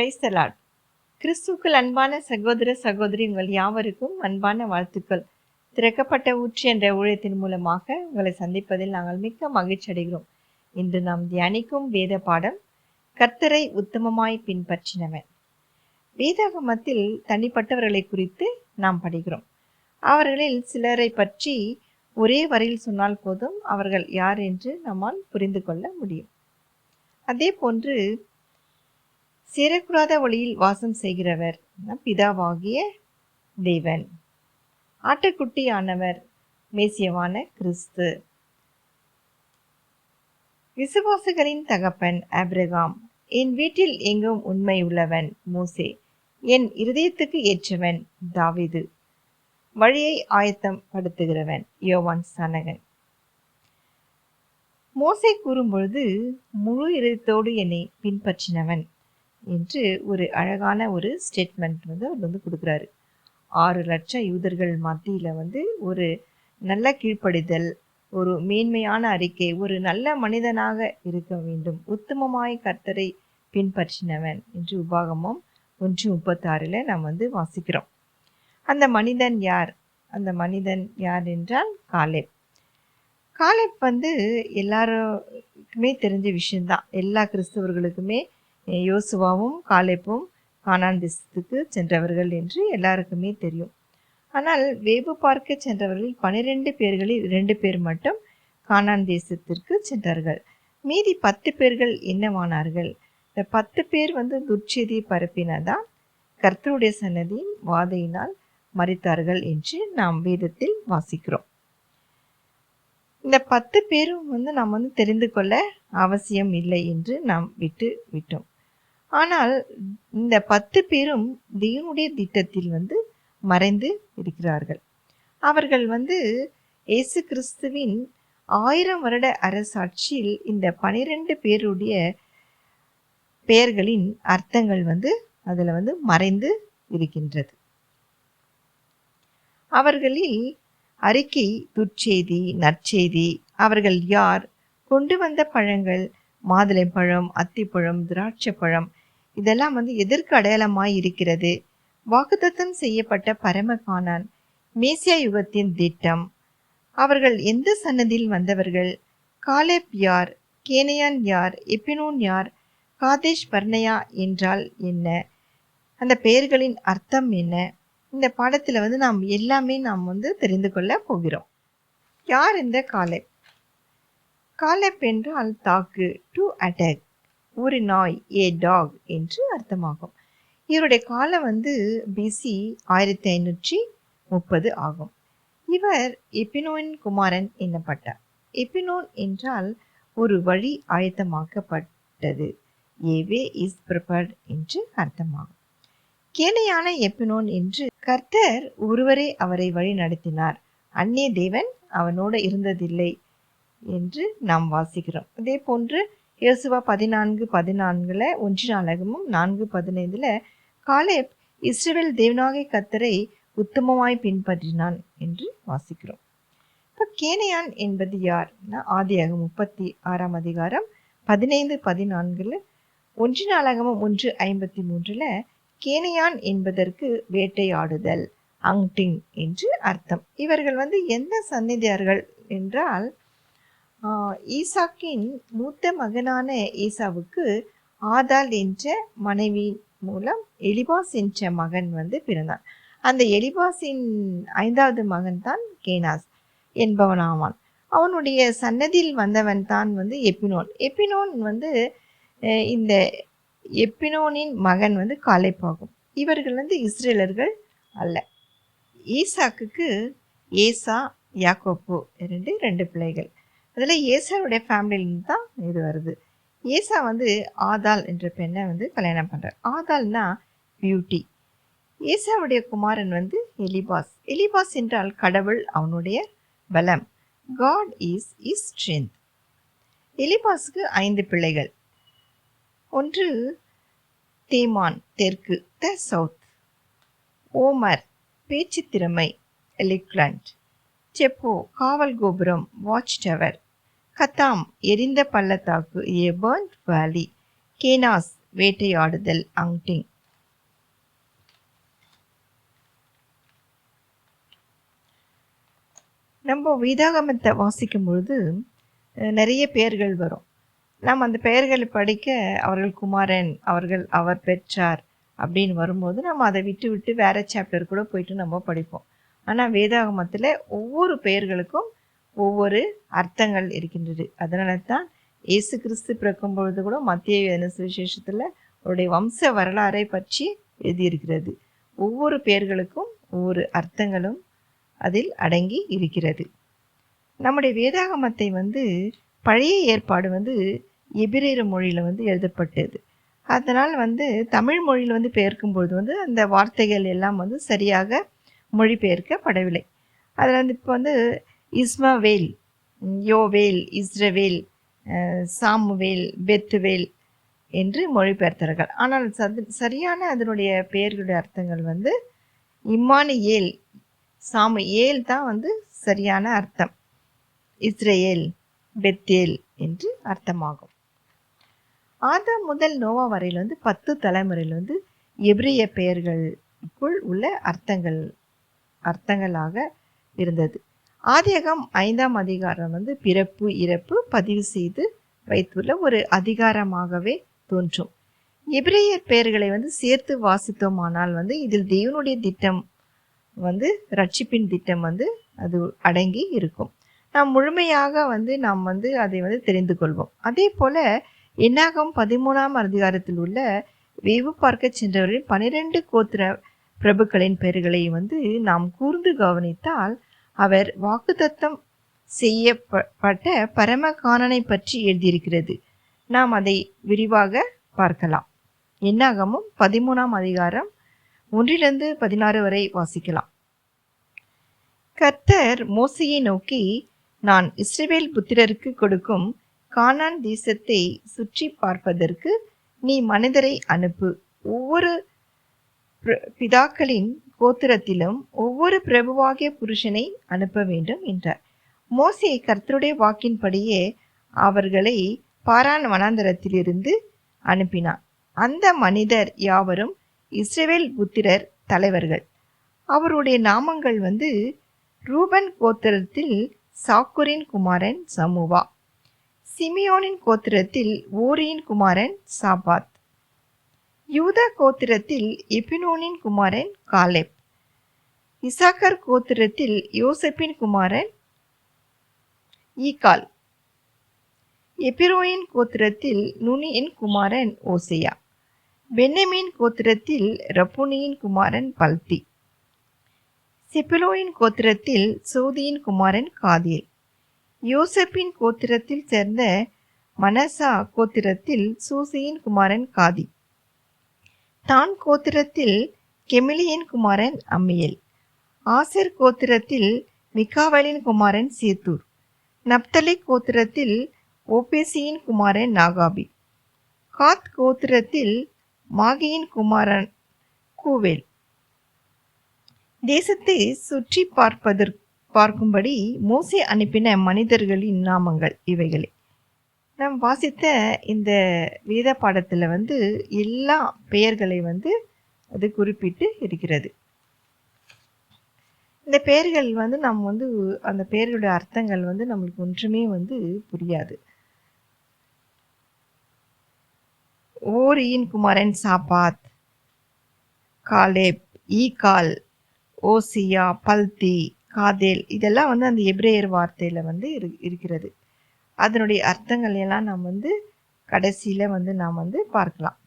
Praise the Lord. கிறிஸ்துவுக்குள் அன்பான சகோதர சகோதரி உங்கள் யாவருக்கும் அன்பான வாழ்த்துக்கள். திறக்கப்பட்ட ஊற்று என்ற ஊழியத்தின் மூலமாக உங்களை சந்திப்பதில் நாங்கள் மிக்க மகிழ்ச்சி அடைகிறோம். இன்று நாம் தியானிக்கும் வேத பாடம் கர்த்தரை உத்தமமாய் பின்பற்றினவன். வேதாகமத்தில் தனிப்பட்டவர்களை குறித்து நாம் படிக்கிறோம். அவர்களில் சிலரை பற்றி ஒரே வரியில் சொன்னால் போதும் அவர்கள் யார் என்று நம்மால் புரிந்து கொள்ள முடியும். அதே போன்று சேரக்கூடாத வழியில் வாசம் செய்கிறவர் பிதாவாகிய தேவன், ஆட்டுக்குட்டியானவர் மேசியவான கிறிஸ்து, விசுவாசிகளின் தகப்பன் ஆபிரகாம், என் வீட்டில் எங்கும் உண்மை உள்ளவன் மோசே, என் இருதயத்துக்கு ஏற்றவன் தாவீது, வழியை ஆயத்தம் படுத்துகிறவன் யோவான் ஸ்நானகன். மோசே கூறும்பொழுது முழு இருதயத்தோடு என்னை பின்பற்றினவன் என்று ஒரு அழகான ஒரு ஸ்டேட்மெண்ட் அவர் கொடுக்குறாரு. 6 லட்சம் யூதர்கள் மத்தியில் ஒரு நல்ல கீழ்ப்படிதல், ஒரு மேன்மையான அறிக்கை, ஒரு நல்ல மனிதனாக இருக்க வேண்டும், உத்தமமாய் கர்த்தரை பின்பற்றினவன் என்று உபாகமம் 1:36 நாம் வாசிக்கிறோம். அந்த மனிதன் யார்? அந்த மனிதன் யார் என்றால் காலேப். காலேப் எல்லாருக்குமே தெரிஞ்ச விஷயம்தான். எல்லா கிறிஸ்தவர்களுக்குமே யோசுவாவும் காலேப்பும் கானான் தேசத்துக்கு சென்றவர்கள் என்று எல்லாருக்குமே தெரியும். ஆனால் வேவு பார்க்க சென்றவர்கள் 12 பேர்களில் 2 பேர் மட்டும் கானான் தேசத்திற்கு சென்றார்கள். மீதி 10 பேர்கள் என்னவானார்கள்? இந்த 10 பேர் துர்ச்செய்தி பரப்பினதான் கர்த்தருடைய சன்னதியின் வாதையினால் மரித்தார்கள் என்று நாம் வேதத்தில் வாசிக்கிறோம். இந்த 10 பேரும் நாம் தெரிந்து கொள்ள அவசியம் இல்லை என்று நாம் விட்டோம். ஆனால் இந்த 10 பேரும் தேவனுடைய திட்டத்தில் மறைந்து இருக்கிறார்கள். அவர்கள் இயேசு கிறிஸ்துவின் 1000 வருட அரசாட்சியில் இந்த 12 பேருடைய பெயர்களின் அர்த்தங்கள் அதில் மறைந்து இருக்கின்றது. அவர்களில் அறிக்கை, துர்ச்செய்தி, நற்செய்தி, அவர்கள் யார், கொண்டு வந்த பழங்கள், மாதுளை பழம், அத்திப்பழம், திராட்சை பழம், இதெல்லாம் எதற்கு அடையாளமாய் இருக்கிறது? வாக்குத்தத்தம் செய்யப்பட்ட பரம கானான், மேசியா யுகத்தின் திட்டம், அவர்கள் எந்த சன்னதியில் வந்தவர்கள், காலேப் யார், கேனையான் யார், எப்பினோன் யார், காதேஷ் பர்னேயா என்றால் என்ன, அந்த பெயர்களின் அர்த்தம் என்ன? இந்த பாடத்தில் நாம் எல்லாமே நாம் தெரிந்து கொள்ள போகிறோம். யார் இந்த காலேப்? காலேப் என்றால் தாக்கு, டு அட்டாக், ஒரு நாய், ஏ டாக் என்று அர்த்தமாகும். இவருடைய காலம் பிசி 1530 ஆகும். இவர் எப்பினோனின் குமாரன் என்னப்பட்டார். எப்பினோன் என்றால் ஒரு வழி ஆயத்தமாக்கப்பட்டது, ஏவே இஸ் ப்ரிப்பேர்ட் என்று அர்த்தமாகும். கேனையான எப்பினோன் என்று கர்த்தர் ஒருவரே அவரை வழி நடத்தினார், அந்நிய தேவன் அவனோடு இருந்ததில்லை என்று நாம் வாசிக்கிறோம். அதே போன்று யோசுவா 14:14 1 நாளாகமம் 4:15 காலேப் இஸ்ரவேல் தேவனாகிய கர்த்தரை உத்தமமாய் பின்பற்றினான் என்று வாசிக்கிறோம். இப்போ கேனையான் என்பது யார்? ஆதியாகமம் 36 அதிகாரம் 15-14 1 நாளாகமம் 1:53 கேனையான் என்பதற்கு வேட்டையாடுதல், ஹண்டிங் என்று அர்த்தம். இவர்கள் எந்த சந்நிதியார்கள் என்றால், ஈசாக்கின் மூத்த மகனான ஏசாவுக்கு ஆதாள் என்ற மனைவி மூலம் எலிபாஸ் என்ற மகன் பிறந்தான். அந்த எலிபாஸின் 5வது மகன் தான் கேனாஸ் என்பவனாவான். அவனுடைய சன்னதியில் வந்தவன் தான் எப்பினோன். எப்பினோன் இந்த எப்பினோனின் மகன் காலேப் ஆகும். இவர்கள் இஸ்ரேலர்கள் அல்ல. ஈசாக்குக்கு ஏசா, யாக்கோப்பு 2 பிள்ளைகள். அதில் ஏசாவுடைய ஃபேமிலியிலிருந்து தான் இது வருது. ஏசா ஆதாள் என்ற பெண்ணை கல்யாணம் பண்ணுறார். ஆதாள்னா பியூட்டி. ஏசாவுடைய குமாரன் எலிபாஸ். எலிபாஸ் என்றால் கடவுள் அவனுடைய பலம், காட் இஸ் இஸ் ஸ்ட்ரென்த். எலிபாஸுக்கு 5 பிள்ளைகள். ஒன்று தேமான், தெற்கு, த சவுத். ஓமர், பேச்சு திறமை, எலிக்லண்ட். செப்போ, காவல் கோபுரம், வாட்ச் டவர். கத்தாம், எரிந்த பள்ளத்தாக்கு, ஏ பர்ன்ட் வேலி. கேனாஸ், வேட்டையாடுதல், ஹண்டிங். நம்ம வேதாகமத்தை வாசிக்கும் பொழுது நிறைய பெயர்கள் வரும். நாம் அந்த பெயர்களை படிக்க அவர்கள் குமாரன், அவர் பெற்றார் அப்படின்னு வரும்போது நம்ம அதை விட்டு விட்டு வேற சாப்டர் கூட போயிட்டு நம்ம படிப்போம். ஆனால் வேதாகமத்தில் ஒவ்வொரு பெயர்களுக்கும் ஒவ்வொரு அர்த்தங்கள் இருக்கின்றது. அதனால தான் இயேசு கிறிஸ்து பிறக்கும் பொழுது கூட மத்திய சுவிசேஷத்தில் அவருடைய வம்ச வரலாறை பற்றி எழுதியிருக்கிறது. ஒவ்வொரு பெயர்களுக்கும் ஒவ்வொரு அர்த்தங்களும் அதில் அடங்கி இருக்கிறது. நம்முடைய வேதாகமத்தை பழைய ஏற்பாடு எபிரேய மொழியில் எழுதப்பட்டது. அதனால் தமிழ் மொழியில் பெயர்க்கும்பொழுது அந்த வார்த்தைகள் எல்லாம் சரியாக மொழிபெயர்க்கப்படவில்லை. அதில் இப்போ இஸ்மவேல், யோவேல், இஸ்ரவேல், சாமுவேல், பெத்துவேல் என்று மொழிபெயர்த்தார்கள். ஆனால் சரியான அதனுடைய பெயர்களுடைய அர்த்தங்கள் இம்மானுவேல், சாமுவேல் தான் சரியான அர்த்தம். இஸ்ரேல், பெத்தேல் என்று அர்த்தமாகும். ஆதாம் முதல் நோவா வரையில் 10 தலைமுறையில் எபிரிய பெயர்களுக்குள் உள்ள அர்த்தங்களாக இருந்தது. ஆதியாகமம் 5ஆம் அதிகாரம் பிறப்பு இறப்பு பதிவு செய்து வைத்துள்ள ஒரு அதிகாரமாகவே தோன்றும். எபிரேயர் பெயர்களை சேர்த்து வாசித்தோமானால் இதில் தேவனுடைய திட்டம் ரட்சிப்பின் திட்டம் அது அடங்கி இருக்கும். நாம் முழுமையாக நாம் அதை தெரிந்து கொள்வோம். அதே போல என்னாகமம் 13ஆம் அதிகாரத்தில் உள்ள வேவு பார்க்க சென்றவர்களின் 12 கோத்திர பிரபுக்களின் பெயர்களை நாம் கூர்ந்து கவனித்தால் அவர் வாக்குத்தத்தம் செய்யப்பட்ட பரமகாணனை பற்றி எழுதியிருக்கிறது. நாம் அதை விரிவாக பார்க்கலாம். என்னாகமம் 13ஆம் அதிகாரம் 1-16 வரை வாசிக்கலாம். கர்த்தர் மோசேயை நோக்கி, நான் இஸ்ரவேல் புத்திரருக்கு கொடுக்கும் கானான் தேசத்தை சுற்றி பார்ப்பதற்கு நீ மனிதரை அனுப்பு. ஒவ்வொரு பிதாக்களின் கோத்திரத்திலும் ஒவ்வொரு பிரபுவாகிய புருஷனை அனுப்ப வேண்டும் என்றார். மோசே கர்த்தருடைய வாக்கின்படியே அவர்களை பாரான் வனாந்தரத்திலிருந்து அனுப்பினார். அந்த மனிதர் யாவரும் இஸ்ரவேல் புத்திரர் தலைவர்கள். அவருடைய நாமங்கள் ரூபன் கோத்திரத்தில் சாக்கூரின் குமாரன் சமுவா, சிமியோனின் கோத்திரத்தில் ஓரியின் குமாரன் சாபாத், யூதா கோத்திரத்தில் எபினோனின் குமாரன் காலேப், இசாக்கர் கோத்திரத்தில் யோசேப்பின் குமாரன் ஈகால், எபிரோயின் கோத்திரத்தில் நுனியின் குமாரன் ஓசையா, பென்னமின் கோத்திரத்தில் ரப்புனியின் குமாரன் பல்தி, செபுலோயின் கோத்திரத்தில் சோதியின் குமாரன் காதேல், யோசேப்பின் கோத்திரத்தில் சேர்ந்த மனசா கோத்திரத்தில் சூசியின் குமாரன் காதி, தான் கோத்திரத்தில் கெமிலியின் குமாரன் அம்மியல், ஆசர் கோத்திரத்தில் மிகாவேலின் குமாரன் சேத்தூர், நப்தலி கோத்திரத்தில் ஓபேசியின் குமாரன் நாகாபி, காத் கோத்திரத்தில் மாகியின் குமாரன் கூவேல். தேசத்தை சுற்றி பார்க்கும்படி மோசே அனுப்பின மனிதர்களின் நாமங்கள் இவைகளே. நாம் வாசித்த இந்த வேத பாடத்தில் எல்லா பெயர்களை அது குறிப்பிட்டு இருக்கிறது. இந்த பெயர்கள் நம்ம அந்த பெயர்களுடைய அர்த்தங்கள் நம்மளுக்கு ஒன்றுமே புரியாது. ஓரியின் குமாரன் சாபாத், காலேப், ஈகால், ஓசியா, பல்தி, காதேல் இதெல்லாம் அந்த எபிரேயர் வார்த்தையில் இருக்கிறது. அதனுடைய அர்த்தங்கள் எல்லாம் நாம் கடைசியில் நாம் பார்க்கலாம்.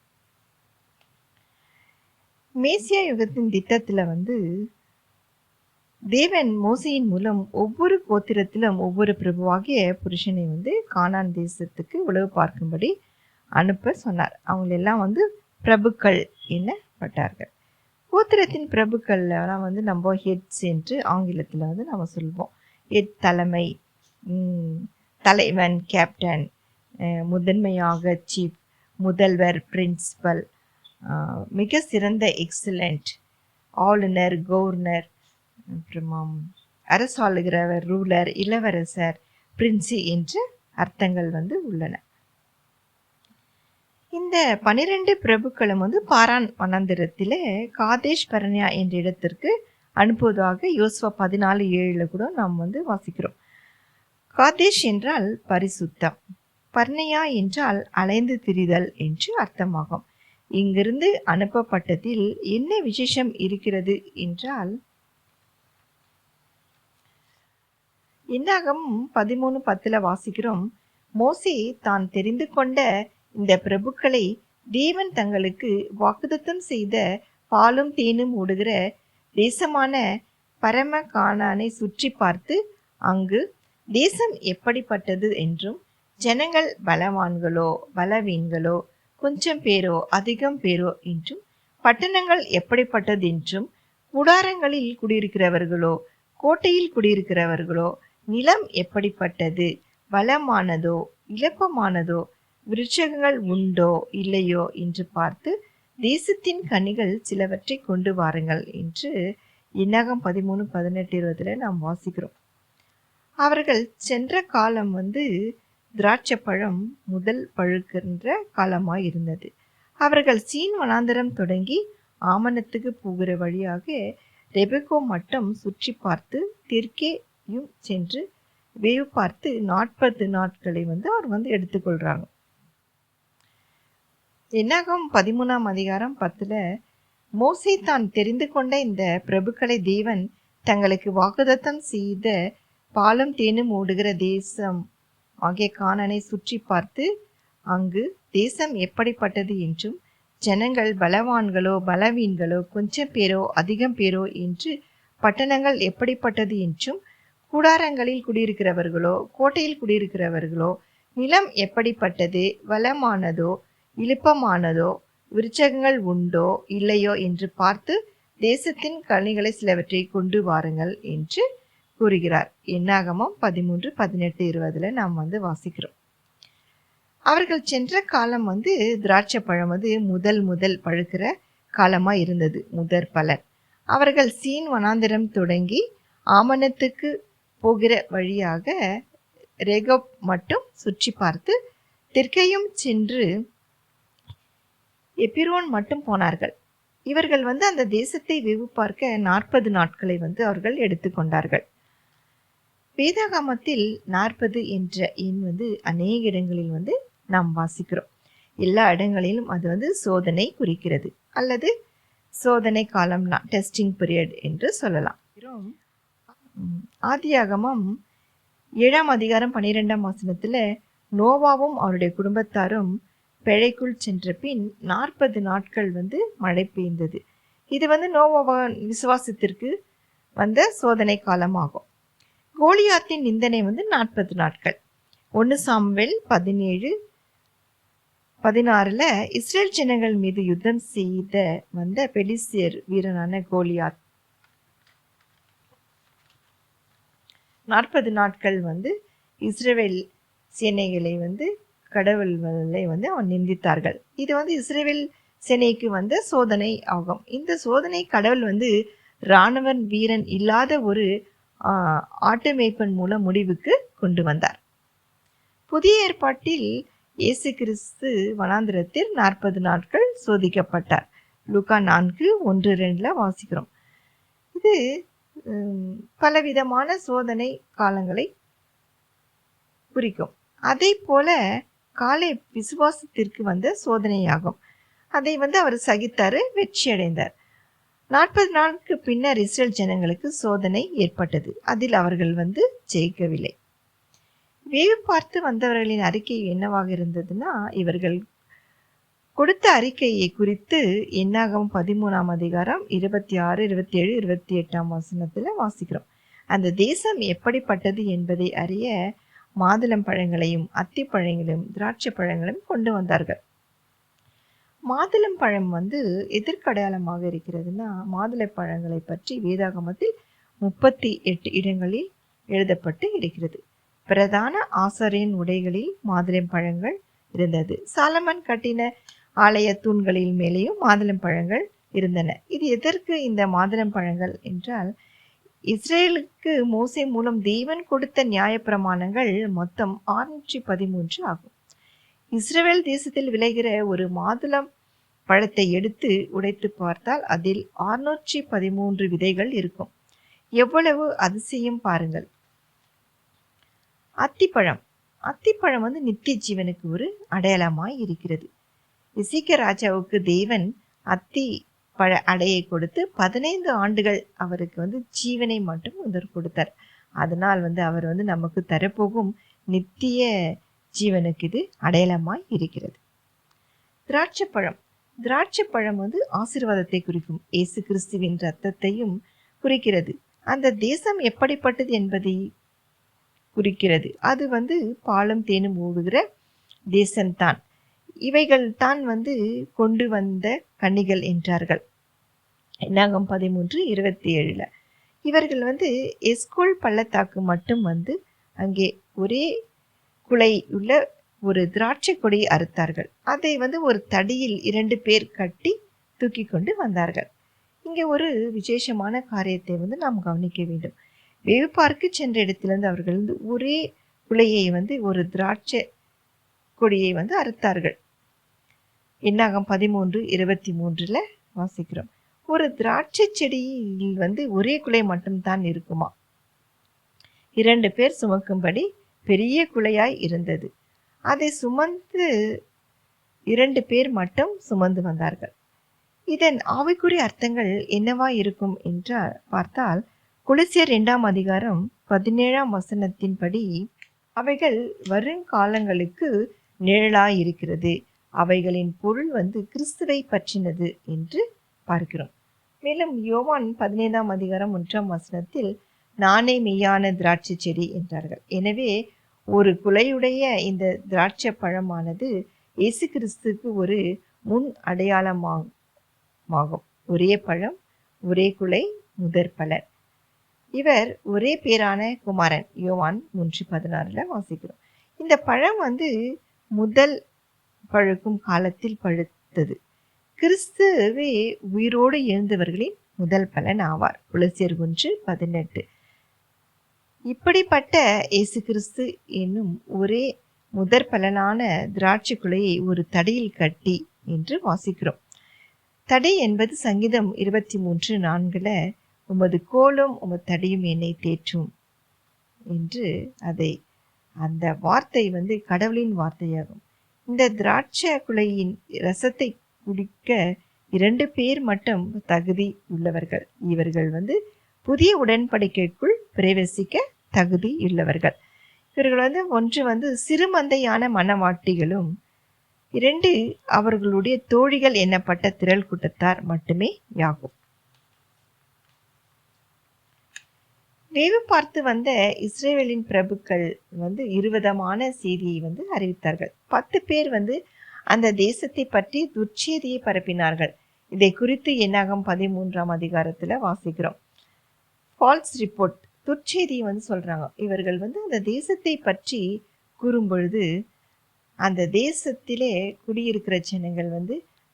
மேசியா யுகத்தின் திட்டத்தில் தேவன் மோசையின் மூலம் ஒவ்வொரு கோத்திரத்திலும் ஒவ்வொரு பிரபுவாகிய புருஷனை கானான் தேசத்துக்கு உளவு பார்க்கும்படி அனுப்ப சொன்னார். அவங்களெல்லாம் பிரபுக்கள் என்னப்பட்டார்கள். கோத்திரத்தின் பிரபுக்கள்லாம் நம்ம ஹெட்ஸ் என்று ஆங்கிலத்தில் நம்ம சொல்வோம். ஹெட் தலைமை, தலைவன், கேப்டன், முதன்மையாக சீஃப், முதல்வர், பிரின்சிபல், மிக சிறந்த எக்ஸலண்ட், ஆளுநர், கவர்னர், அப்புறமா அரசாளுகிறவர், ரூலர், இளவரசர், பிரின்சி என்ற அர்த்தங்கள் உள்ளன. இந்த 12 பிரபுக்களும் வந்து பாரான் வனாந்திரத்திலே காதேஷ் பர்னேயா என்ற இடத்திற்கு அனுப்புவதாக யோசுவா 14:7 கூட நாம் வந்து வாசிக்கிறோம். காதேஷ் என்றால் பரிசுத்தம், பர்னேயா என்றால் அலைந்து திரிதல் என்று அர்த்தமாகும். இங்கிருந்து அனுப்பப்பட்டதில் என்ன விசேஷம் இருக்கிறது என்றால், என்னாகமம் 13:10 வாசிக்கிறோம், மோசே தான் தெரிந்து கொண்ட இந்த பிரபுக்களை தேவன் தங்களுக்கு வாக்குத்தத்தம் செய்த பாலும் தேனும் ஓடுகிற தேசமான பரம கானானை சுற்றி பார்த்து, அங்கு தேசம் எப்படிப்பட்டது என்றும், ஜனங்கள் பலவான்களோ பலவீன்களோ, கொஞ்சம் பேரோ அதிகம் பேரோ என்றும், பட்டணங்கள் எப்படிப்பட்டது என்றும், கூடாரங்களில் குடியிருக்கிறவர்களோ கோட்டையில் குடியிருக்கிறவர்களோ, நிலம் எப்படிப்பட்டது, வளமானதோ இலப்பமானதோ, விருட்சகங்கள் உண்டோ இல்லையோ என்று பார்த்து தேசத்தின் கனிகள் சிலவற்றை கொண்டு வாருங்கள் என்று என்னாகம் 13:18-20 நாம் வாசிக்கிறோம். அவர்கள் சென்ற காலம் வந்து திராட்சை பழம் முதல் பழுக்கின்ற காலமாய் இருந்தது. அவர்கள் சீன் வனாந்தரம் தொடங்கி ஆமனத்துக்கு போகிற வழியாக ரெபெக்கோ மட்டும் சுற்றி பார்த்து தெற்கேயும் சென்று வேவு பார்த்து 40 நாட்களை வந்து அவர் வந்து எடுத்துக்கொள்றாங்க. என்னாகமம் 13:10 மோசே தான் தெரிந்து கொண்ட இந்த பிரபுக்களை தேவன் தங்களுக்கு வாக்குத்தத்தம் செய்த பாலும் தேனும் ஓடுகிற தேசம் ஆகிய கானானை சுற்றி பார்த்து, அங்கு தேசம் எப்படிப்பட்டது என்றும், ஜனங்கள் பலவான்களோ பலவீன்களோ, கொஞ்சம் பேரோ அதிகம் பேரோ என்று, பட்டணங்கள் எப்படிப்பட்டது என்றும், கூடாரங்களில் குடியிருக்கிறவர்களோ கோட்டையில் குடியிருக்கிறவர்களோ, நிலம் எப்படிப்பட்டது, வளமானதோ இழுப்பமானதோ, விருட்சகங்கள் உண்டோ இல்லையோ என்று பார்த்து தேசத்தின் கனிகளை சிலவற்றை கொண்டு வாருங்கள் என்று கூறுகிறார். என்னாகமம் 13:18-20 நாம் வந்து வாசிக்கிறோம். அவர்கள் சென்ற காலம் வந்து திராட்சை பழம் வந்து முதல் பழுக்கிற காலமாக இருந்தது. முதற் பலன் அவர்கள் சீன் வனாந்திரம் தொடங்கி ஆமனத்துக்கு போகிற வழியாக ரெகோப் மட்டும் சுற்றி பார்த்து தெற்கையும் சென்று எபிரோன் மட்டும் போனார்கள். இவர்கள் வந்து அந்த தேசத்தை வெகு பார்க்க 40 நாட்களை வந்து அவர்கள் எடுத்துக்கொண்டார்கள். வேதாகமத்தில் 40 என்ற எண் வந்து அநேக இடங்களில் வந்து நாம் வாசிக்கிறோம். எல்லா இடங்களிலும் அது வந்து சோதனை குறிக்கிறது, அல்லது சோதனை காலம், டெஸ்டிங் பீரியட் என்று சொல்லலாம். ஆதியாகமம் 7:12 நோவாவும் அவருடைய குடும்பத்தாரும் பிழைக்குள் சென்ற பின் 40 நாட்கள் வந்து மழை பெய்ந்தது. இது வந்து நோவா விசுவாசத்திற்கு வந்த சோதனை காலமாகும். கோலியாத்தின் நிந்தனை வந்து 40 நாட்கள். 1 சாமுவேல் 17:16 இஸ்ரேல் ஜனங்கள் மீது யுத்தம் செய்த வந்த பெலிஸ்தியர் வீரனான கோலியாத் 40 நாட்கள் வந்து இஸ்ரேல் சேனைகளை வந்து கடவுள்களை வந்து அவன் நிந்தித்தார்கள். இது வந்து இஸ்ரேல் சேனைக்கு வந்த சோதனை ஆகும். இந்த சோதனை கடவுள் வந்து இராணுவ வீரன் இல்லாத ஒரு ஆட்டு மேய்ப்பன் மூலம் முடிவுக்கு கொண்டு வந்தார். புதிய ஏற்பாட்டில் இயேசு கிறிஸ்து வனாந்திரத்தில் 40 நாட்கள் சோதிக்கப்பட்டார். லூக்கா 4:1-2 வாசிக்கிறோம். இது பலவிதமான சோதனை காலங்களை குறிக்கும். அதே போல காலை விசுவாசத்திற்கு வந்த சோதனையாகும். அதை வந்து அவர் சகித்தாரு, வெற்றி அடைந்தார். 40 நாளுக்கு பின்னர் இஸ்ரேல் ஜனங்களுக்கு சோதனை ஏற்பட்டது. அதில் அவர்கள் வந்து ஜெயிக்கவில்லை. வேவு பார்த்து வந்தவர்களின் அறிக்கை என்னவாக இருந்ததுன்னா, இவர்கள் கொடுத்த அறிக்கையை குறித்து என்னாகமம் 13 26, 27, 28 வாசிக்கிறோம். அந்த தேசம் எப்படிப்பட்டது என்பதை அறிய மாதுளம் பழங்களையும் அத்தி பழங்களையும் திராட்சை பழங்களையும் கொண்டு வந்தார்கள். மாதுளம் பழம் வந்து எதிர்கடையாளமாக இருக்கிறதுனா, மாதுளை பழங்களை பற்றி வேதாகமத்தில் 38 இடங்களில் எழுதப்பட்டு இருக்கிறது. பிரதான ஆசாரியன் உடைகளில் மாதுளம் பழங்கள் இருந்தது. சாலமன் கட்டின ஆலய தூண்களில் மேலேயும் மாதுளம் பழங்கள் இருந்தன. இது எதற்கு இந்த மாதுளம் பழங்கள் என்றால், இஸ்ரேலுக்கு மோசே மூலம் தேவன் கொடுத்த நியாய பிரமாணங்கள் மொத்தம் 613 ஆகும். இஸ்ரவேல் தேசத்தில் விளைகிற ஒரு மாதுளம் பழத்தை எடுத்து உடைத்து பார்த்தால் அதில் 613 விதைகள் இருக்கும். எவ்வளவு அதிசயம் பாருங்கள். அத்திப்பழம். அத்திப்பழம் நித்திய ஜீவனுக்கு ஒரு அடையாளமாய் இருக்கிறது. எசேக்கியா ராஜாவுக்கு தேவன் அத்தி பழ அடையை கொடுத்து 15 ஆண்டுகள் அவருக்கு ஜீவனை மட்டும் கொடுத்தார். அதனால் அவர் நமக்கு தரப்போகும் நித்திய ஜீவனுக்கு இது அடையாளமாய் இருக்கிறது. திராட்சைப்பழம். திராட்சைப்பழம் ஆசீர்வாதத்தை குறிக்கும். இயேசு கிறிஸ்துவின் இரத்தத்தையும் குறிக்கிறது. அந்த தேசம் எப்படிப்பட்டது என்பதை குறிக்கிறது. அது பாலும் தேனும் ஓடுகிற தேசம்தான். இவைகள் தான் கொண்டு வந்த கன்னிகள் என்றார்கள். என்னாகும் 13:27. இவர்கள் எஸ்கோல் பள்ளத்தாக்கு மட்டும் அங்கே ஒரே குலை உள்ள ஒரு திராட்சை கொடியை அறுத்தார்கள். அதை ஒரு தடியில் 2 பேர் கட்டி தூக்கி கொண்டு வந்தார்கள். இங்கே ஒரு விசேஷமான காரியத்தை நாம் கவனிக்க வேண்டும். வேவுப்பார்க்கு சென்ற இடத்திலிருந்து அவர்கள் ஒரே குலையை ஒரு திராட்சை கொடியை அறுத்தார்கள். என்னாகும் 13:23 வாசிக்கிறோம். ஒரு திராட்சை செடியில் ஒரே குலை மட்டும்தான் இருக்குமா. 2 பேர் சுமக்கும்படி பெரிய குலையாய் இருந்தது. அதை சுமந்து 2 பேர் மட்டும் சுமந்து வந்தார்கள். இதன் ஆவிக்குரிய அர்த்தங்கள் என்னவா இருக்கும் என்றால் பார்த்தால், கொலோசியர் 2ஆம் அதிகாரம் 17ஆம் வசனத்தின்படி அவைகள் வருங்காலங்களுக்கு நிழலாயிருக்கிறது. அவைகளின் பொருள் கிறிஸ்துவை பற்றினது என்று பார்க்கிறோம். மேலும் யோவான் 15ஆம் அதிகாரம் 1ஆம் வசனத்தில் நானே மெய்யான திராட்சை செடி என்றார்கள். எனவே ஒரு குலையுடைய இந்த திராட்சை பழமானது இயேசு கிறிஸ்துக்கு ஒரு முன் அடையாளமாகும். ஒரே பழம், ஒரே குலை, முதற் பலன். இவர் ஒரே பேரான குமாரன். யோவான் 3:16 வாசிக்கிறோம். இந்த பழம் முதல் பழுக்கும் காலத்தில் பழுத்தது. கிறிஸ்துவே உயிரோடு எழுந்தவர்களின் முதல் பலன் ஆவார். கொலோசியர் 1:18. இப்படிப்பட்ட இயேசு கிறிஸ்து என்னும் ஒரே முதற் பலனான திராட்சை குலையை ஒரு தடியில் கட்டி என்று வாசிக்கிறோம். தடி என்பது சங்கீதம் 23:4 உமது கோலும் உமது தடியும் என்னை தேற்றும் என்று அந்த வார்த்தை கடவுளின் வார்த்தையாகும். இந்த திராட்சை குலையின் ரசத்தை குடிக்க 2 பேர் மட்டும் தகுதி உள்ளவர்கள். இவர்கள் புதிய உடன்படிக்கைக்குள் பிரவேசிக்க தகுதி உள்ளவர்கள். இவர்கள் ஒன்று சிறுமந்தையான மனவாட்டிகளும், 2 அவர்களுடைய தோழிகள் எண்ணப்பட்ட திரள் கூட்டத்தார் மட்டுமே யாகும். வேவு பார்த்து வந்த இஸ்ரேலின் பிரபுக்கள் இருவிதமான செய்தியை அறிவித்தார்கள். 10 பேர் அந்த தேசத்தை பற்றி துர்ச்செய்தியை பரப்பினார்கள். இதை குறித்து என்னாகும் 13ஆம் அதிகாரத்துல வாசிக்கிறோம். ஃபால்ஸ் ரிப்போர்ட், துர்ச்செய்தியை சொல்றாங்க. இவர்கள் அந்த தேசத்தை பற்றி கூறும்பொழுது அந்த தேசத்திலே குடியிருக்கிற ஜனங்கள்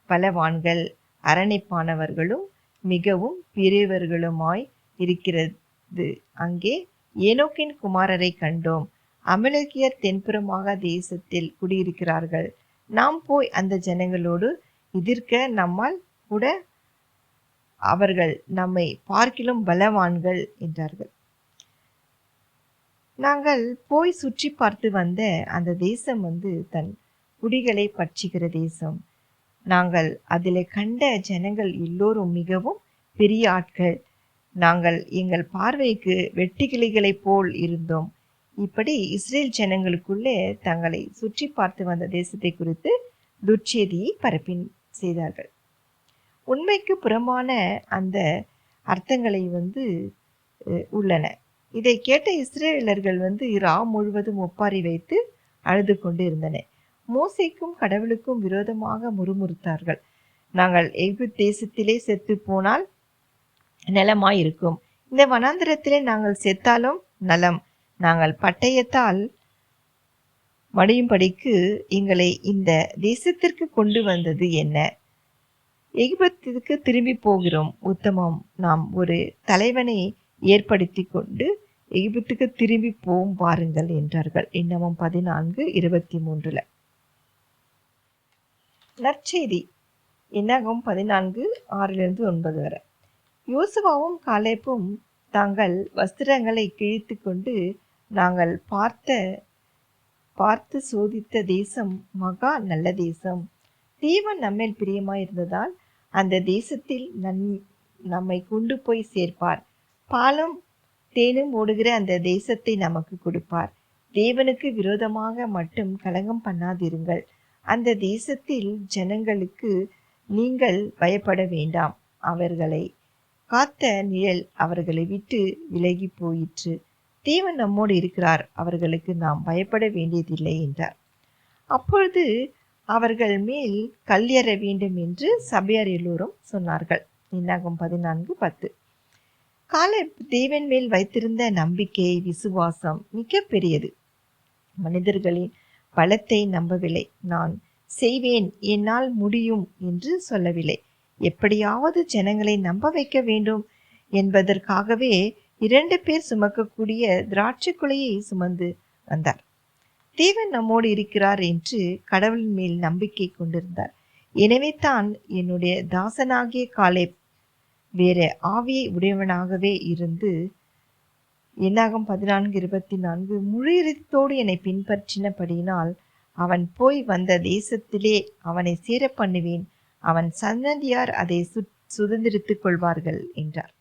பலவான்கள், அரணிப்பானவர்களும் மிகவும் பெரியவர்களுமாய் இருக்கிறது. அங்கே ஏனோக்கின் குமாரரை கண்டோம். அமலேக்கியர் தென்புறமாக தேசத்தில் குடியிருக்கிறார்கள். நாம் போய் அந்த ஜனங்களோடு எதிர்க்க நம்மால் கூட, அவர்கள் நம்மை பார்க்கிலும் பலவான்கள் என்றார்கள். நாங்கள் போய் சுற்றி பார்த்து வந்த அந்த தேசம் தன் குடிகளை பட்சிக்கிற தேசம். நாங்கள் அதில் கண்ட ஜனங்கள் எல்லோரும் மிகவும் பெரிய ஆட்கள். நாங்கள் எங்கள் பார்வைக்கு வெட்டுக்கிளிகளைப் போல் இருந்தோம். இப்படி இஸ்ரேல் ஜனங்களுக்குள்ளே தங்களை சுற்றி பார்த்து வந்த தேசத்தை குறித்து துர்ச்செய்தியை பரப்பி செய்தார்கள். உண்மைக்கு புறம்பான அந்த அர்த்தங்களை உள்ளன. இதை கேட்ட இஸ்ரேலர்கள் இரா முழுவதும் ஒப்பாரி வைத்து அழுது கொண்டு இருந்தனர். மோசேக்கும் கடவுளுக்கும் விரோதமாக முறுமுறுத்தார்கள். நாங்கள் எகிப்து தேசத்திலே செத்து போனால் நலமாயிருக்கும். இந்த வனாந்திரத்திலே நாங்கள் செத்தாலும் நலம். நாங்கள் பட்டயத்தால் மடியும்படிக்கு எங்களை இந்த தேசத்திற்கு கொண்டு வந்தது என்ன? எகிப்துக்கு திரும்பி போகிறோம். உத்தமம், நாம் ஒரு தலைவனை ஏற்படுத்தி கொண்டு எகிப்துக்கு திரும்பி போம் பாருங்கள் என்றார்கள். என்னாகும் 14:23. நற்செய்தி என்னாகும் 14:6-9 வரை. யோசுவாவும் காலேப்பும் தாங்கள் வஸ்திரங்களை கிழித்து கொண்டு, நாங்கள் பார்த்து சோதித்த தேசம் மகா நல்ல தேசம். தேவன் நம்மேல் பிரியமாயிருந்ததால் அந்த தேசத்தில் நம்மை கொண்டு போய் சேர்ப்பார். பாலும் தேனும் ஓடுகிற அந்த தேசத்தை நமக்கு கொடுப்பார். தேவனுக்கு விரோதமாக மட்டும் கலகம் பண்ணாதிருங்கள். அந்த தேசத்தில் ஜனங்களுக்கு நீங்கள் பயப்பட வேண்டாம். அவர்களை காத்த நிழல் அவர்களை விட்டு விலகி போயிற்று. தேவன் நம்மோடு இருக்கிறார், அவர்களுக்கு நாம் பயப்பட வேண்டியதில்லை என்றார். அப்பொழுது அவர்கள் மேல் கல்யற வேண்டும் என்று சபையார் எல்லோரும் சொன்னார்கள். என்னாகும் 14:10. காலேப் தேவன் மேல் வைத்திருந்த நம்பிக்கை, விசுவாசம் மிக பெரியது. மனிதர்களின் பலத்தை நம்பவில்லை. நான் செய்வேன், என்னால் முடியும் என்று சொல்லவில்லை. எப்படியாவது ஜனங்களை நம்ப வைக்க வேண்டும் என்பதற்காகவே 2 பேர் சுமக்கக்கூடிய திராட்சை குலையை சுமந்து வந்தார். தேவன் நம்மோடு இருக்கிறார் என்று கடவுளின் மேல் நம்பிக்கை கொண்டிருந்தார். எனவே தான் என்னுடைய தாசனாகிய காலேப் வேற ஆவியை உடையவனாகவே இருந்து, என்னாகும் 14:24, முழு இதயத்தோடு என்னை பின்பற்றினபடியினால் அவன் போய் வந்த தேசத்திலே அவனை சேர பண்ணுவேன். அவன் சந்ததியார் அதை சுதந்திரித்துக் கொள்வார்கள் என்றார்.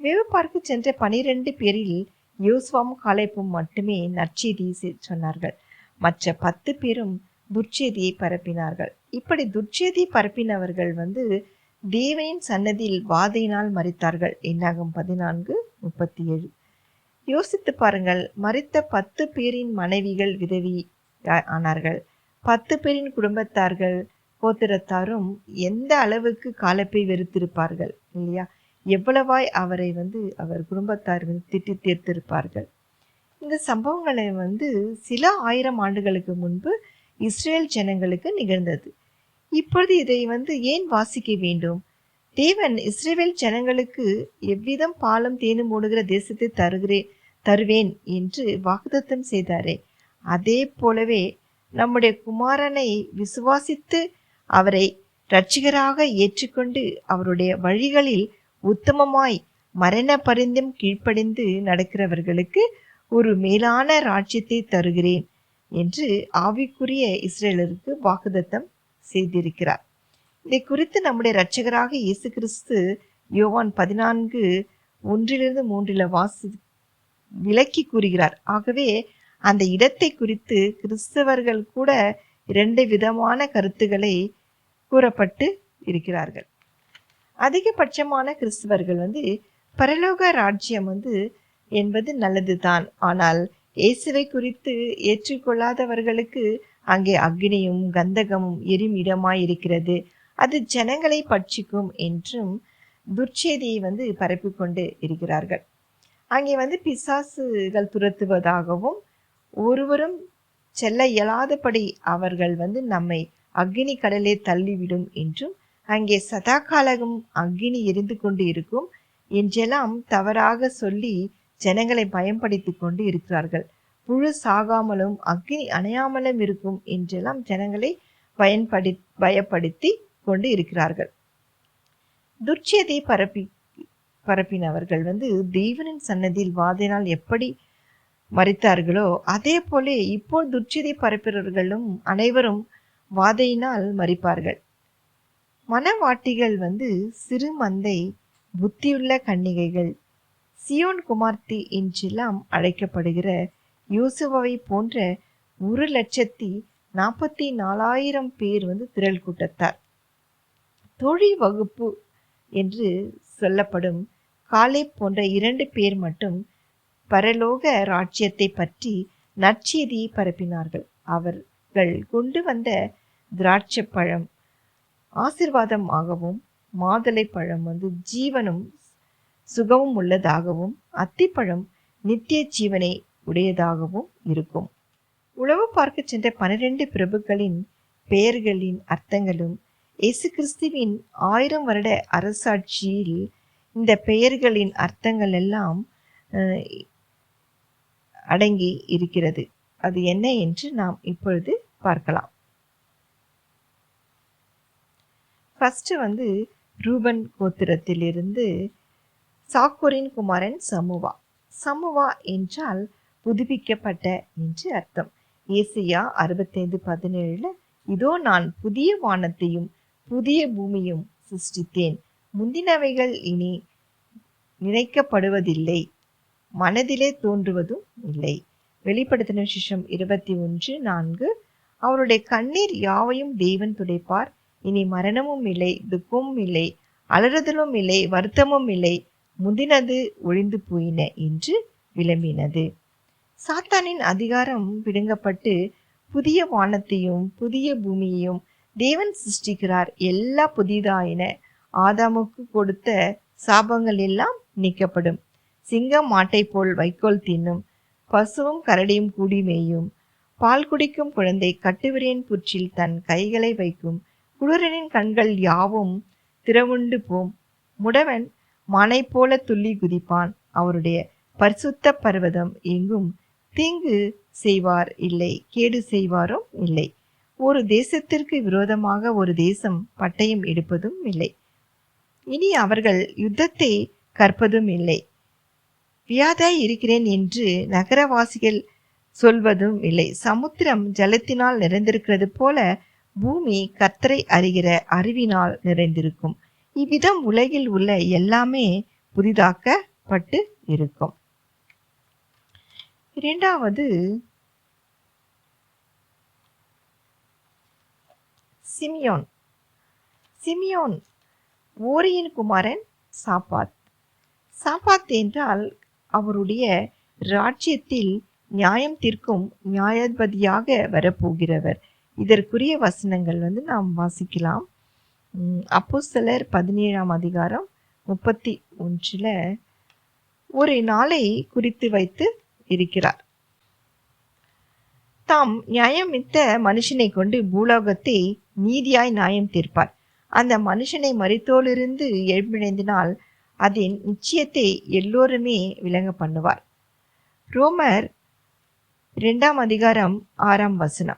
வேவு பார்க்க சென்ற 12 பேரில் யோசுவாவும் காலேப்பும் மட்டுமே நற்செய்தி சொன்னார்கள். மற்ற 10 பேரும் துர்ச்செய்தியை பரப்பினார்கள். இப்படி துர்ச்செய்தி பரப்பினவர்கள் தேவனின் சன்னதியில் வாதையினால் மரித்தார்கள். என்னாகும் 14:37. யோசித்து பாருங்கள். மரித்த 10 பேரின் மனைவிகள் விதவி ஆனார்கள். 10 பேரின் குடும்பத்தார்கள் கோத்திரத்தாரும் எந்த அளவுக்கு காலேப்பை வெறுத்திருப்பார்கள் இல்லையா? எவ்வளவாய் அவரை அவர் குடும்பத்தார் திட்டி தீர்த்திருப்பார்கள். இந்த சம்பவங்களை சில 1000 ஆண்டுகளுக்கு முன்பு இஸ்ரேல் ஜனங்களுக்கு நிகழ்ந்தது. இப்பொழுது இதை ஏன் வாசிக்க வேண்டும்? தேவன் இஸ்ரேல் ஜனங்களுக்கு எவ்விதம் பாலும் தேனும் ஓடுகிற தேசத்தை தருவேன் என்று வாக்குத்தத்தம் செய்தாரே, அதே போலவே நம்முடைய குமாரனை விசுவாசித்து அவரை இரட்சகராக ஏற்றுக்கொண்டு அவருடைய வழிகளில் உத்தமமாய் மரண பரிந்தும் கீழ்ப்படிந்து நடக்கிறவர்களுக்கு ஒரு மேலான ராஜ்யத்தை தருகிறேன் என்று ஆவிக்குரிய இஸ்ரேலருக்கு வாக்குத்தத்தம் செய்திருக்கிறார். இதை குறித்து நம்முடைய இரட்சகராக இயேசு கிறிஸ்து யோவான் 14:1-3 விளக்கி கூறுகிறார். ஆகவே அந்த இடத்தை குறித்து கிறிஸ்தவர்கள் கூட 2 விதமான கருத்துக்களை கூறப்பட்டு இருக்கிறார்கள். அதிகபட்சமான கிறிஸ்தவர்கள் பரலோக ராஜ்யம் என்பது நல்லதுதான், ஆனால் இயேசுவை குறித்து ஏற்றுக்கொள்ளாதவர்களுக்கு அங்கே அக்னியும் கந்தகமும் எரியும் இடமாய் இருக்கிறது, அது ஜனங்களை பட்சிக்கும் என்றும் துர்ச்செய்தியை பரப்பிக்கொண்டு இருக்கிறார்கள். அங்கே பிசாசுகள் துரத்துவதாகவும் ஒருவரும் செல்ல இயலாதபடி அவர்கள் நம்மை அக்னி கடலே தள்ளிவிடும் என்றும் அங்கே சதாகாலகம் அக்னி எரிந்து கொண்டு இருக்கும் என்றெல்லாம் தவறாக சொல்லி ஜனங்களை பயன்படுத்தி கொண்டு இருக்கிறார்கள். புழு சாகாமலும் அக்னி அணையாமலும் இருக்கும் என்றெல்லாம் ஜனங்களை பயப்படுத்தி கொண்டு இருக்கிறார்கள். துர்ச்செய்தியை பரப்பினவர்கள் தேவனின் சன்னதியில் வாதையினால் எப்படி மரித்தார்களோ அதே போல இப்போ துர்ச்செய்தி பரப்பினவர்களும் அனைவரும் வாதையினால் மரிப்பார்கள். மனவாட்டிகள் சிறு மந்தை, புத்தியுள்ள கன்னிகைகள், சியோன் குமார்த்தி என்றெல்லாம் அழைக்கப்படுகிற யோசுவாவை போன்ற 1,44,000 பேர் திரள் கூட்டத்தார். தொழில் வகுப்பு என்று சொல்லப்படும் காலேப் போன்ற 2 பேர் மட்டும் பரலோக ராஜ்யத்தை பற்றி நற்செய்தியை பரப்பினார்கள். அவர்கள் கொண்டு வந்த திராட்சை பழம் ஆசீர்வாதம் ஆகவும், மாதுளை பழம் ஜீவனும் சுகமும் உள்ளதாகவும், அத்திப்பழம் நித்திய ஜீவனை உடையதாகவும் இருக்கும். உளவு பார்க்க சென்ற 12 பிரபுக்களின் பெயர்களின் அர்த்தங்களும் இயேசு கிறிஸ்துவின் 1000 வருட அரசாட்சியில் இந்த பெயர்களின் அர்த்தங்கள் எல்லாம் அடங்கி இருக்கிறது. அது என்ன என்று நாம் இப்பொழுது பார்க்கலாம். ஃபஸ்ட்டு வந்து ரூபன் கோத்திரத்திலிருந்து சாக்கூரின் குமாரன் சமுவா. சமுவா என்றால் புதுப்பிக்கப்பட்ட என்று அர்த்தம். ஏசாயா 65:17 இதோ நான் புதிய வானத்தையும் புதிய பூமியும் சிருஷ்டித்தேன், முந்தினவைகள் இனி நினைக்கப்படுவதில்லை, மனதிலே தோன்றுவதும் இல்லை. வெளிப்படுத்தின விசேஷம் 21:4 அவருடைய கண்ணீர் யாவையும் தேவன் துடைப்பார், இனி மரணமும் இல்லை, துக்கமும் இல்லை, அலறுதலும் இல்லை, வருத்தமும் இல்லை, முந்தினது ஒழிந்து போயின என்று விளம்பினது. சாத்தானின் அதிகாரம் பிடுங்கப்பட்டு புதிய வானத்தையும் புதிய பூமியையும் தேவன் சிருஷ்டிக்கிறார். எல்லா புதிதாயின. ஆதாமுக்கு கொடுத்த சாபங்கள் எல்லாம் நீக்கப்படும். சிங்கம் மாட்டை போல் வைக்கோல் தின்னும், பசுவும் கரடியும் கூடி மேயும், பால் குடிக்கும் குழந்தை கட்டுவிரியன் புற்றில் தன் கைகளை வைக்கும், குளிரனின் கண்கள் யாவும் திறவுண்டு போம், முடவன் மானை போல துள்ளி குதிப்பான், அவருடைய பரிசுத்த பர்வதம் எங்கும் தீங்கு செய்வார் இல்லை, கேடு செய்வாரும் இல்லை. ஒரு தேசத்திற்கு விரோதமாக ஒரு தேசம் பட்டயம் எடுப்பதும் இல்லை. இனி அவர்கள் யுத்தத்தை கற்பதும் இல்லை. வியாதாய் இருக்கிறேன் என்று நகரவாசிகள் சொல்வதும் இல்லை. சமுத்திரம் ஜலத்தினால் நிறைந்திருக்கிறது போல பூமி கர்த்தரை அறிகிற அறிவினால் நிறைந்திருக்கும். இவ்விதம் உலகில் உள்ள எல்லாமே புதிதாக்கப்பட்டு இருக்கும். இரண்டாவது சிமியோன். சிமியோன் ஓரியின் குமாரன் சாப்பாத். சாப்பாத் என்றால் அவருடைய ராஜ்யத்தில் நியாயம் தீர்க்கும் நியாயாதிபதியாக வரப்போகிறவர். இதற்குரிய வசனங்கள் நாம் வாசிக்கலாம். அப்போஸ்தலர் 17:31 ஒரு நாளை குறித்து வைத்து இருக்கிறார். தாம் நியாயமித்த மனுஷனை கொண்டு பூலோகத்தை நீதியாய் நியாயம் தீர்ப்பார். அந்த மனுஷனை மரித்தோலிருந்து எழுப்பினதினால் அதன் நிச்சயத்தை எல்லோருமே விளங்க பண்ணுவார். ரோமர் 2:6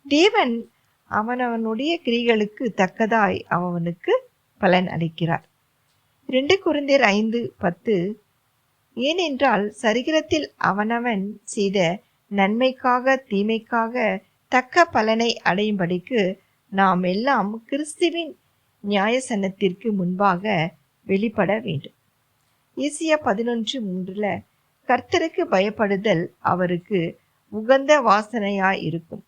தேவன் அவனவனுடைய கிரிகளுக்கு தக்கதாய் அவனுக்கு பலன் அளிக்கிறார். 2 கொரிந்தியர் 5:10 ஏனென்றால் சரீரத்தில் அவனவன் செய்த நன்மைக்காக தீமைக்காக தக்க பலனை அடையும்படிக்கு நாம் எல்லாம் கிறிஸ்துவின் நியாயசனத்திற்கு முன்பாக வெளிப்பட வேண்டும். ஏசாயா 11:3 கர்த்தருக்கு பயப்படுதல் அவருக்கு உகந்த வாசனையாய் இருக்கும்,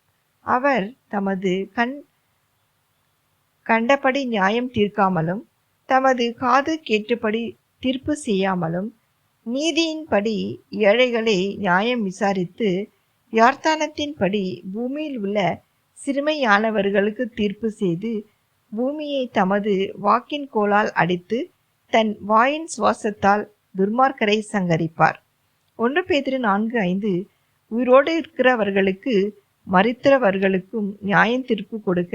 அவர் தமது கண்டபடி நியாயம் தீர்க்காமலும் தமது காது கேட்டபடி தீர்ப்பு செய்யாமலும் நீதியின்படி ஏழைகளை நியாயம் விசாரித்து யார்த்தானத்தின்படி பூமியில் உள்ள சிறுமையானவர்களுக்கு தீர்ப்பு செய்து பூமியை தமது வாக்கின் கோலால் அடித்து தன் வாயின் சுவாசத்தால் துர்மார்க்கரை சங்கரிப்பார். 1 பேதுரு 4:5 உயிரோடு இருக்கிறவர்களுக்கு மரித்தவர்களுக்கும் நியாயம் தீர்ப்பு கொடுக்க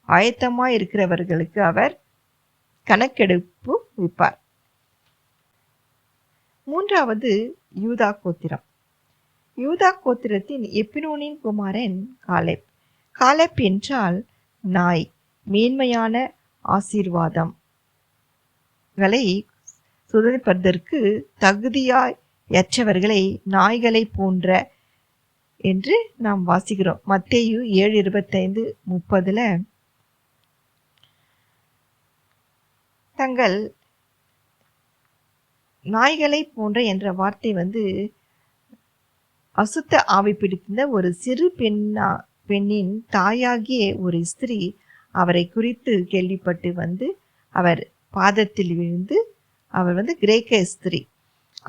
ஆயத்தமாய் இருக்கிறவர்களுக்கு அவர் கணக்கெடுப்பு வைப்பார். மூன்றாவது யூதா கோத்திரம். யூதா கோத்திரத்தின் எப்பினோனின் குமாரன் காலேப். காலேப் என்றால் நாய். மேன்மையான ஆசீர்வாதங்களை சுதந்திரப்பதற்கு தகுதியற்றவர்களை நாய்களை போன்ற என்று நாம் வாசிக்கிறோம். மத்தேயு 7:25-30 தங்கள் நாய்களை போன்ற என்ற வார்த்தை அசுத்த ஆவி பிடித்த ஒரு சிறு பெண்ணின் தாயாகிய ஒரு ஸ்திரீ அவரை குறித்து கேள்விப்பட்டு அவர் பாதத்தில் விழுந்து, அவர் கிரேக்க ஸ்திரீ,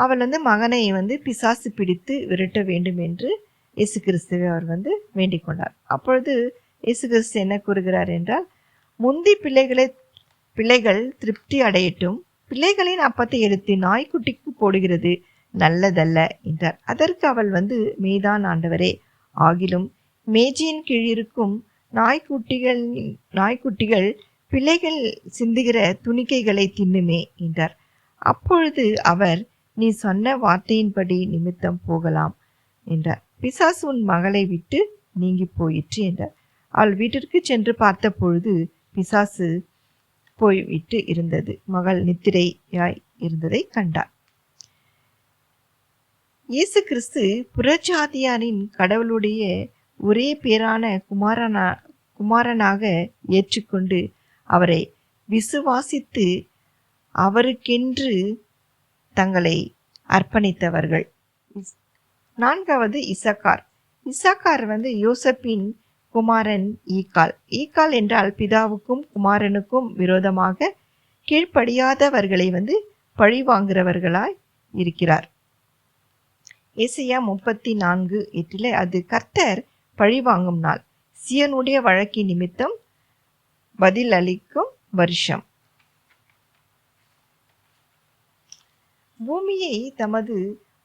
அவள் மகனை பிசாசு பிடித்து விரட்ட வேண்டும் என்று இயேசு கிறிஸ்துவை அவர் வேண்டிக் கொண்டார். அப்பொழுது இயேசு கிறிஸ்து என்ன கூறுகிறார் என்றால், முந்தி பிள்ளைகள் திருப்தி அடையட்டும், பிள்ளைகளின் அப்பத்தை எடுத்து நாய்க்குட்டிக்கு போடுகிறது நல்லதல்ல என்றார். அதற்கு அவள் மேய்தான் ஆண்டவரே, ஆகிலும் மேஜையின் கீழிருக்கும் நாய்க்குட்டிகள் பிள்ளைகள் சிந்துகிற துணிக்கைகளை தின்னுமே என்றார். அப்பொழுது அவர், நீ சொன்ன வார்த்தையின்படி நிமித்தம் போகலாம் என்றார். பிசாசு உன் மகளை விட்டு நீங்கி போயிற்று என்றார். அவள் வீட்டிற்கு சென்று பார்த்த பொழுது பிசாசு போய்விட்டு இருந்தது. மகள் நித்திரையாய் இருந்ததை கண்டார். இயேசு கிறிஸ்து புறஜாதியாரின் கடவுளுடைய ஒரே பேரான குமாரனாக ஏற்றுக்கொண்டு அவரை விசுவாசித்து அவருக்கென்று தங்களை அர்ப்பணித்தவர்கள். நான்காவது இசக்கார். இசக்கார் யோசப்பின் குமாரன் ஈக்கால். ஈக்கால் என்றால் பிதாவுக்கும் குமாரனுக்கும் விரோதமாக கீழ்ப்படியாதவர்களை பழி வாங்குகிறவர்களாய் இருக்கிறார். ஏசாயா 34:8 அது கர்த்தர் பழி வாங்கும் நாள், சியோனுடைய வழக்கின் நிமித்தம் பதில் அளிக்கும் வருஷம். பூமியை தமது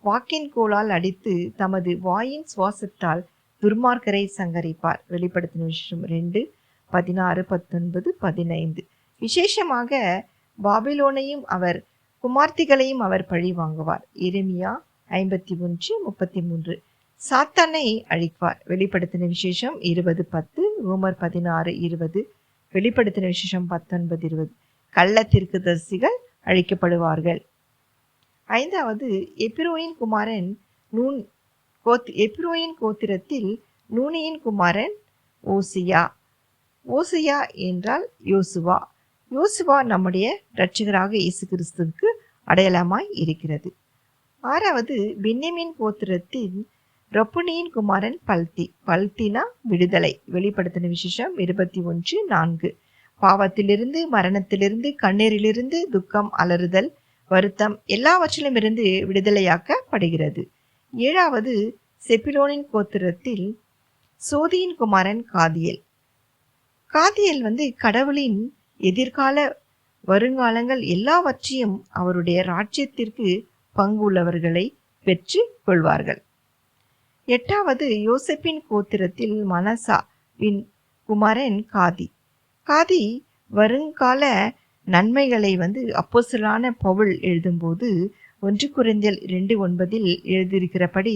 வாக்கின் கோலால் அடித்து தமது வாயின் சுவாசத்தால் துர்மார்க்கரை சங்கரிப்பார். வெளிப்படுத்தின விசேஷம் 2:16-19-15. விசேஷமாக பாபிலோனையும் அவர் குமார்த்திகளையும் அவர் பழி வாங்குவார். எரேமியா 51:33. சாத்தானை அழிப்பார். வெளிப்படுத்தின விசேஷம் 20:10, ரோமர் 16:20, வெளிப்படுத்தின விசேஷம் 19:20. கள்ள தீர்க்கதரிசிகள் அழிக்கப்படுவார்கள். ஐந்தாவது எப்பிரோயின் குமாரன் நூன். எப்பிரோயின் கோத்திரத்தில் நூனியின் குமாரன் ஓசியா. ஓசியா என்றால் யோசுவா. யோசுவா நம்முடைய இரட்சகராக இயேசு கிறிஸ்துவுக்கு அடையாளமாய் இருக்கிறது. ஆறாவது பென்யமீன் கோத்திரத்தில் ரொப்புனியின் குமாரன் பல்தி. பல்தினா விடுதலை. வெளிப்படுத்தின விசேஷம் 21:4. பாவத்திலிருந்து, மரணத்திலிருந்து, கண்ணீரிலிருந்து, துக்கம், அலறுதல், வருத்தம் எல்லாவற்றிலும் இருந்து விடுதலையாக்கப்படுகிறது. ஏழாவது செபிலோனின் கோத்திரத்தில் சோதியின் குமாரன் காதியல். காதியல் கடவுளின் எதிர்கால வருங்காலங்கள் எல்லாவற்றையும் அவருடைய ராஜ்யத்திற்கு பங்கு உள்ளவர்களை பெற்று கொள்வார்கள். எட்டாவது யோசப்பின் கோத்திரத்தில் மனசாவின் குமாரன் காதி. காதி வருங்கால நன்மைகளை அப்போஸ்தலனான பவுல் எழுதும்போது 1 கொரிந்தியர் 2:9 எழுதியிருக்கிறபடி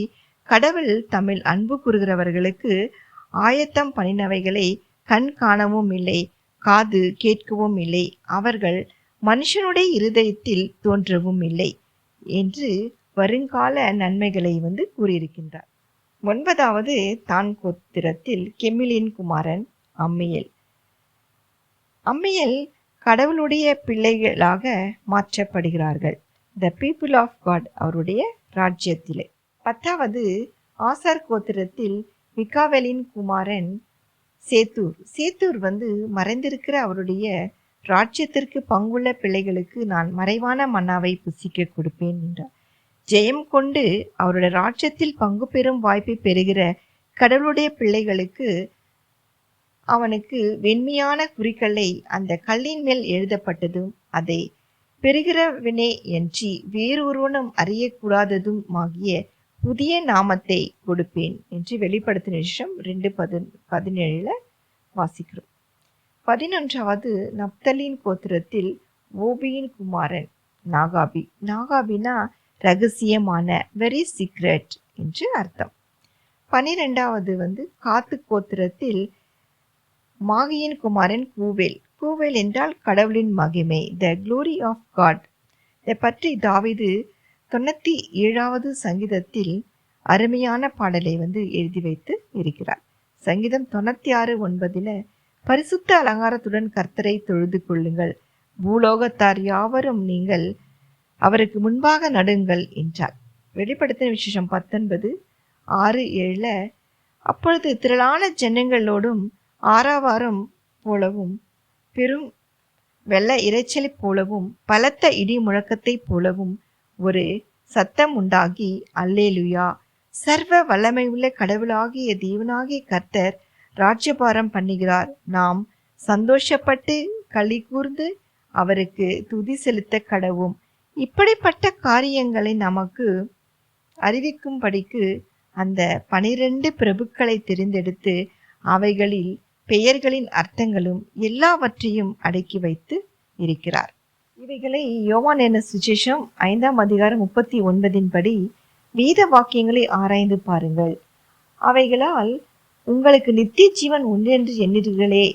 கடவுள் தம்மில் அன்பு கூறுகிறவர்களுக்கு ஆயத்தம் பண்ணினவைகளை கண் காணவும் இல்லை, காது கேட்கவும் இல்லை, அவர்கள் மனுஷனுடைய இருதயத்தில் தோன்றவும் இல்லை என்று வருங்கால நன்மைகளை கூறியிருக்கின்றார். ஒன்பதாவது தான் கோத்திரத்தில் கெமிலின் குமாரன் அம்மியல். அம்மியல் கடவுளுடைய பிள்ளைகளாக மாற்றப்படுகிறார்கள். த பீப்புள் ஆஃப் காட், அவருடைய ராஜ்யத்திலே. பத்தாவது ஆசார் கோத்திரத்தில் மிகாவேலின் குமாரன் சேத்தூர். சேத்தூர் மறைந்திருக்கிற அவருடைய ராஜ்யத்திற்கு பங்குள்ள பிள்ளைகளுக்கு நான் மறைவான மன்னாவை புசிக்க கொடுப்பேன் என்றார். ஜெயம் கொண்டு அவருடைய ராஜ்யத்தில் பங்கு பெறும் வாய்ப்பை பெறுகிற கடவுளுடைய பிள்ளைகளுக்கு அவனுக்கு வெண்மையான குறிக்கல்லை அந்த கல்லின் மேல் எழுதப்பட்டதும் அதை பெறுகிறவனே என்று வேறொருவனும் அறியக்கூடாததும் ஆகிய புதிய நாமத்தை கொடுப்பேன் என்று வெளிப்படுத்தின விசேஷம் 2:17 வாசிக்கிறோம். 11வது நப்தலின் கோத்திரத்தில் ஓபியின் குமாரன் நாகாபி. நாகாபினா ரகசியமான, வெரி சீக்ரெட் என்று அர்த்தம். 12வது காத்து கோத்திரத்தில் மாகியின் குமாரன் கூவேல். கூவேல் என்றால் கடவுளின் மகிமை, த க்ளோரி ஆஃப் காட். இதை பற்றி தாவீது 97வது சங்கீதத்தில் அருமையான பாடலை எழுதி வைத்து இருக்கிறார். சங்கீதம் 96:9 பரிசுத்த அலங்காரத்துடன் கர்த்தரை தொழுது கொள்ளுங்கள், பூலோகத்தார் யாவரும் நீங்கள் அவருக்கு முன்பாக நடுங்கள் என்றார். வெளிப்படுத்தின விசேஷம் 19:6-7 அப்பொழுது திரளான ஜனங்களோடும் ஆரவாரம் போலவும் பெரும் வெள்ள இரைச்சலை போலவும் பலத்த இடி முழக்கத்தை போலவும் ஒரு சத்தம் உண்டாகி, அல்லேலுயா, சர்வ வல்லமையுள்ள கடவுளாகிய தேவனாகிய கர்த்தர் ராஜ்யபாரம் பண்ணுகிறார், நாம் சந்தோஷப்பட்டு களி கூர்ந்து அவருக்கு துதி செலுத்த கடவும். இப்படிப்பட்ட காரியங்களை நமக்கு அறிவிக்கும்படிக்கு அந்த 12 பிரபுக்களை தெரிந்தெடுத்து அவைகளில் பெயர்களின் அர்த்தங்களும் எல்லாவற்றையும் அடக்கி வைத்து இருக்கிறார். இவைகளை யோவான் என சுவிசேஷம் 5:39 படி வேத வாக்கியங்களை ஆராய்ந்து பாருங்கள், அவைகளால் உங்களுக்கு நித்திய ஜீவன் உண்டு என்று எண்ணீர்களே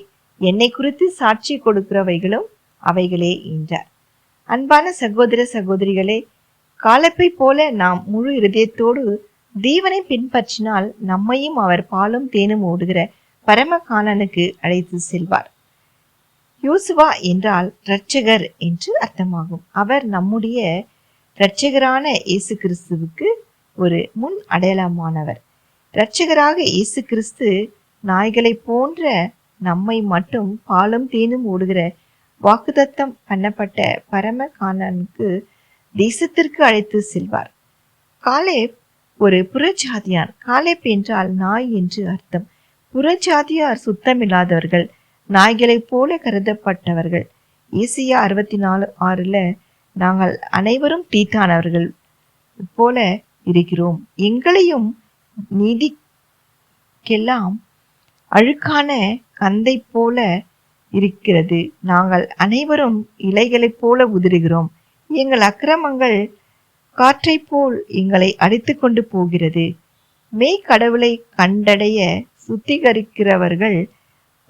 என்னை குறித்து சாட்சி கொடுக்கிறவைகளும் அவைகளே என்றார். அன்பான சகோதர சகோதரிகளே, காலப்பை போல நாம் முழு இருதயத்தோடு தேவனை பின்பற்றினால் நம்மையும் அவர் பாலும் தேனும் ஓடுகிற பரம காணனுக்கு அழைத்து செல்வார். யோசுவா என்றால் இரட்சகர் என்று அர்த்தமாகும். அவர் நம்முடைய இரட்சகரான இயேசு கிறிஸ்துவுக்கு ஒரு முன் அடையாளமானவர். இரட்சகராக இயேசு கிறிஸ்து நாய்களை போன்ற நம்மை மட்டும் பாலும் தேனும் ஓடுகிற வாக்குத்தத்தம் பண்ணப்பட்ட பரம காணனுக்கு தேசத்திற்கு அழைத்து செல்வார். காலேப் ஒரு புறஜாதியான். காலேப் என்றால் நாய் என்று அர்த்தம். புறஜாதியார் சுத்தமில்லாதவர்கள், நாய்களைப் போல கருதப்பட்டவர்கள். ஏசியா 64:6 நாங்கள் அனைவரும் தீட்டானவர்கள் போல இருக்கிறோம், எங்களையும் நீதிக்கெல்லாம் அழுக்கான கந்தை போல இருக்கிறது, நாங்கள் அனைவரும் இலைகளைப் போல உதிர்கிறோம், எங்கள் அக்கிரமங்கள் காற்றை போல் எங்களை அடித்து கொண்டு போகிறது. மெய் கடவுளை கண்டடைய சுத்திகரிக்கிறவர்கள்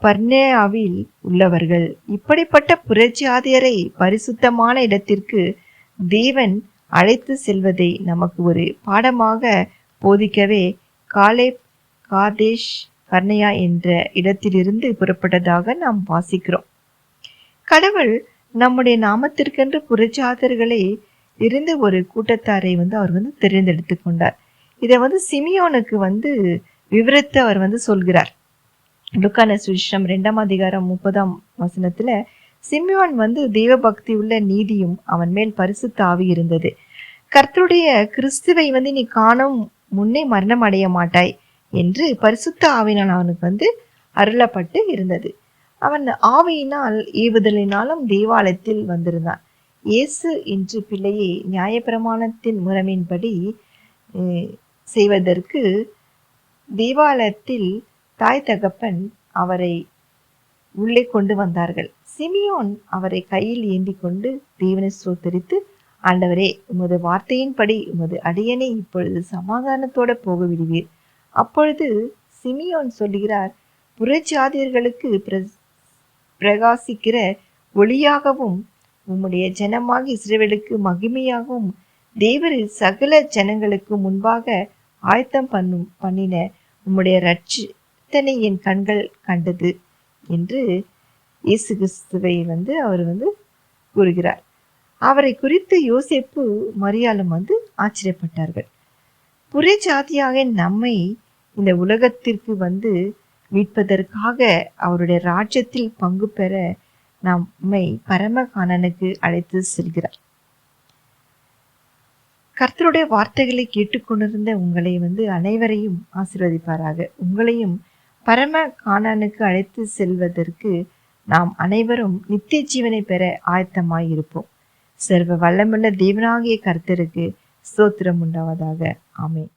பர்னேயாவில் உள்ளவர்கள். இப்படிப்பட்ட புறஜாதியரை பரிசுத்தமான இடத்திற்கு தேவன் அழைத்து செல்வதை நமக்கு ஒரு பாடமாக போதிக்கவே காலேப் காதேஷ் பர்னேயா என்ற இடத்திலிருந்து புறப்பட்டதாக நாம் வாசிக்கிறோம். கடவுள் நம்முடைய நாமத்திற்கென்று புறஜாதியர்களை இருந்து ஒரு கூட்டத்தாரை அவர் தேர்ந்தெடுத்து கொண்டார். இதை சிமியோனுக்கு விவரித்து அவர் சொல்கிறார். லூக்கான சுவிசேஷம் 2:30 சிமியோன் தெய்வ பக்தி உள்ள நீதியும் அவன் மேல் பரிசுத்த ஆவி இருந்தது. கர்த்தருடைய கிறிஸ்துவை நீ காணும் முன்னே மரணம் அடைய மாட்டாய் என்று பரிசுத்த ஆவியினால் அவனுக்கு அருளப்பட்டு இருந்தது. அவன் ஆவியினால் ஏவுதலினாலும் தேவாலயத்தில் வந்திருந்தான். இயேசு இன்று பிள்ளையை நியாயப்பிரமாணத்தின் முறைமையின்படி செய்வதற்கு தேவாலயத்தில் தாய் தகப்பன் அவரை உள்ளே கொண்டு வந்தார்கள். சிமியோன் அவரை கையில் ஏந்தி கொண்டு தேவனை ஸ்தோத்தரித்து, ஆண்டவரே, உமது வார்த்தையின்படி உமது அடியனை இப்பொழுது சமாதானத்தோட போக விடுவீர். அப்பொழுது சிமியோன் சொல்லுகிறார், புறஜாதியர்களுக்கு பிரகாசிக்கிற ஒளியாகவும் உம்முடைய ஜனமாக இஸ்ரவேலுக்கு மகிமையாகவும் தேவரில் சகல ஜனங்களுக்கு முன்பாக ஆயத்தம் பண்ணின உம்முடைய ரட்சனை என் கண்கள் கண்டது என்று இயேசு கிறிஸ்துவை அவர் கூறுகிறார். அவரை குறித்து யோசேப்பு மரியாளும் ஆச்சரியப்பட்டார்கள். புறஜாதியாக நம்மை இந்த உலகத்திற்கு மீட்பதற்காக அவருடைய ராஜ்யத்தில் பங்கு பெற நம்மை பரம காணனுக்கு அழைத்து செல்கிறார். கர்த்தருடைய வார்த்தைகளை கேட்டுக்கொண்டிருந்த உங்களை அனைவரையும் ஆசீர்வதிப்பாராக. உங்களையும் பரம காணனுக்கு அழைத்து செல்வதற்கு நாம் அனைவரும் நித்திய ஜீவனை பெற ஆயத்தமாயிருப்போம். சர்வ வல்லமுள்ள தேவனாகிய கர்த்தருக்கு ஸ்தோத்திரம் உண்டாவதாக. ஆமென்.